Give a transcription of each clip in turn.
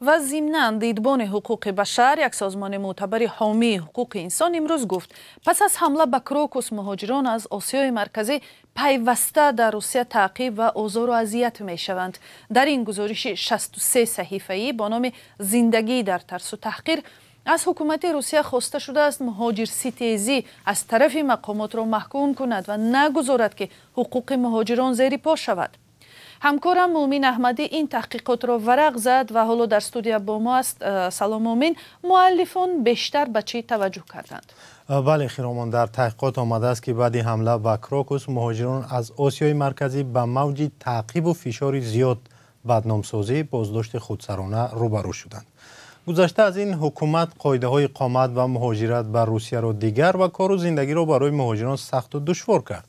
و ضمناً دیدبان حقوق بشر یک سازمان معتبر حامی حقوق انسان امروز گفت پس از حمله به کروکوس مهاجران از آسیای مرکزی پیوسته در روسیه تعقیب و آزار و اذیت می شوند. در این گزارش 63 صحیفه‌ای با نام زندگی در ترس و تحقیر از حکومت روسیه خواسته شده است مهاجرستیزی از طرف مقامات را محکوم کند و نگذارد که حقوق مهاجران زیر پا شود. همکارم مومین احمدی این تحقیقات را ورق زد و حالا در استودیو با ما است. سلام مومین، مؤلفان بیشتر به چی توجه کردند؟ بله خیرامان، در تحقیقات آمده است که بعد حمله به کروکوس مهاجران از آسیای مرکزی به موج تعقیب و فشار زیاد بدنامسازی بازداشت خودسرانه روبرو شدند. گذشته از این حکومت قاعده های اقامت و مهاجرت به روسیه را دیگر و کار و زندگی را برای مهاجران سخت و دشوار کرد.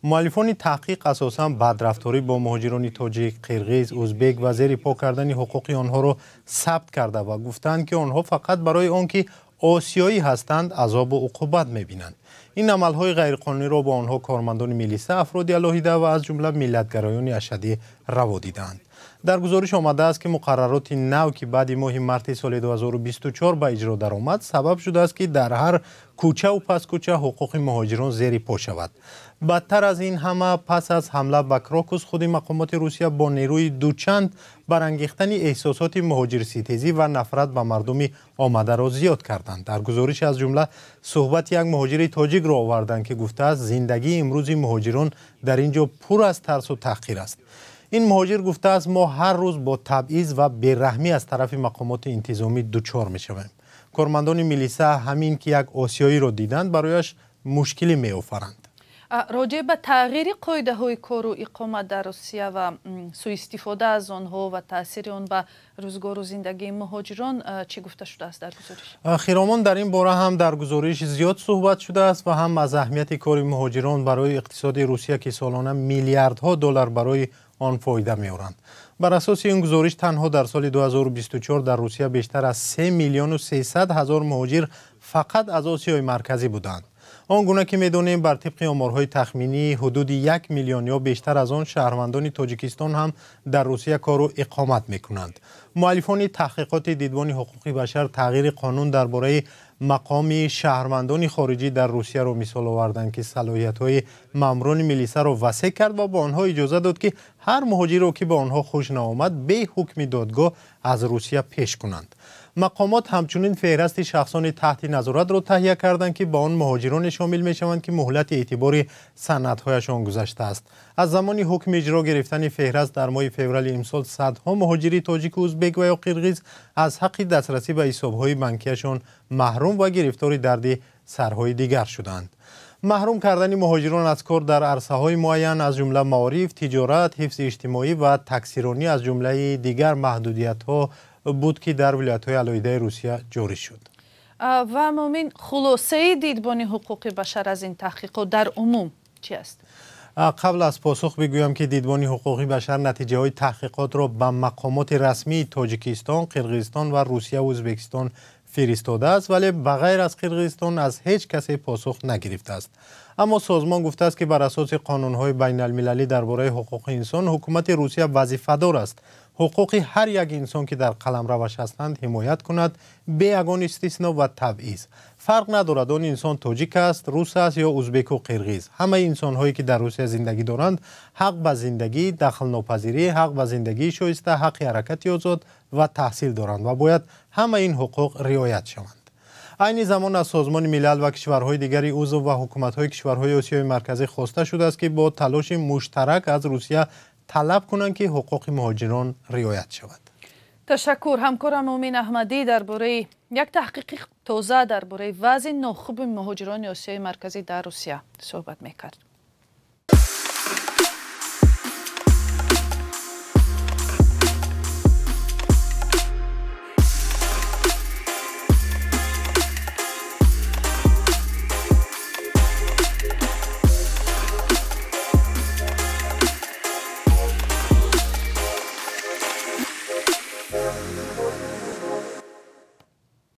مؤلفان تحقیق اساساً بدرفتاری با مهاجران تاجیک، قرغیز، ازبک و زیر پا کردن حقوق آنها را ثبت کرده و گفتند که آنها فقط برای آنکه آسیایی هستند عذاب و عقوبت می‌بینند. این عمل‌های غیرقانونی را با آنها کارمندان میلیسه، افراد علیحده و از جمله ملت‌گرایان اشدی روا دیدند. در گزارش آمده است که مقررات نو که بعد ماه مارس سال 2024 به اجرا درآمد سبب شده است که در هر کوچه و پس کوچه حقوق مهاجران زیر پا شود. بدتر از این همه پس از حمله به کروکوس خود مقامات روسیه با نیروی دوچند برانگیختن احساسات مهاجرستیزی و نفرت به مردم آمده را زیاد کردند. در گزارش از جمله صحبت یک مهاجر تاجیک را آوردند که گفته است زندگی امروزی مهاجران در اینجا پر از ترس و تحقیر است. این مهاجر گفته است ما هر روز با تبعیض و بیرحمی از طرف مقامات انتظامی دچار می‌شویم. کارمندان میلیسه همین که یک آسیایی را دیدند برایش مشکلی می‌آفرند. راجع به تغییر قاعده های کار و اقامت در روسیه و سوء استفاده از آنها و تاثیر آن به روزگار و زندگی مهاجران چی گفته شده است در گزارش؟ خیرامان، در این باره هم در گزارش زیاد صحبت شده است و هم از اهمیت کار مهاجران برای اقتصاد روسیه که سالانه میلیاردها دلار برای آن فایده می‌آورند. بر اساس این گزارش تنها در سال 2024 در روسیه بیشتر از 3 میلیون و 300 هزار مهاجر فقط از آسیای مرکزی بودند. آنگونه که می‌دانیم بر طبق آمارهای تخمینی حدود 1 میلیون یا بیشتر از آن شهروندان تاجیکستان هم در روسیه کار و اقامت می‌کنند. مؤلفان تحقیقات دیدبان حقوق بشر تغییر قانون درباره مقام شهروندان خارجی در روسیه را مثال آوردند که صلاحیت‌های ماموران میلیسه را وسیع کرد و با آنها اجازه داد که هر مهاجری را که به آنها خوش نآمد به حکم دادگاه از روسیه پیش کنند. مقامات همچنین فهرست شخصان تحت نظارت را تهیه کردند که با آن مهاجران شامل می‌شوند که مهلت اعتبار سندهایشان گذشته است. از زمان حکم اجرا گرفتن فهرست در ماه فوریه امسال صدها مهاجری تاجیک و ازبک و یا قرغیز از حق دسترسی به حساب‌های بانکیشان محروم و گرفتار درد سرهای دیگر شدند. محروم کردن مهاجران از کار در عرصه‌های معین از جمله معارف، تجارت، حفظ اجتماعی و تکثیرانی از جمله دیگر محدودیت‌ها بود که در ولایت‌های علیحده روسیه جاری شد. و مومین، خلاصه دیدبان حقوق بشر از این تحقیقات در عموم چی است؟ قبل از پاسخ بگویم که دیدبان حقوق بشر نتیجه های تحقیقات را به مقامات رسمی تاجیکستان، قرغیزستان و روسیه و ازبکستان فرستاده است، ولی بغیر از قرغیزستان از هیچ کسی پاسخ نگرفته است. اما سازمان گفته است که بر اساس قانون‌های بین المللی درباره حقوق انسان حکومت روسیه وظیفه‌دار است حقوق هر یک انسان که در قلمروش هستند حمایت کند به یگان استثنا و تبعیض. فرق ندارد آن انسان تاجیک است، روس است یا ازبک و قرغیز. همه انسان‌هایی که در روسیه زندگی دارند حق به زندگی، دخل ناپذیری، حق به زندگی شایسته، حق حرکت آزاد و تحصیل دارند و باید همه این حقوق رعایت شوند. عین زمان از سازمان ملل و کشورهای دیگری عضو و حکومت‌های کشورهای آسیای مرکزی خواسته شده است که با تلاش مشترک از روسیه طلب کنند که حقوق مهاجران رعایت شود. تشکر. همکارم مومین احمدی درباره یک تحقیق تازه درباره وضع ناخوب مهاجران آسیای مرکزی در روسیه صحبت می‌کرد.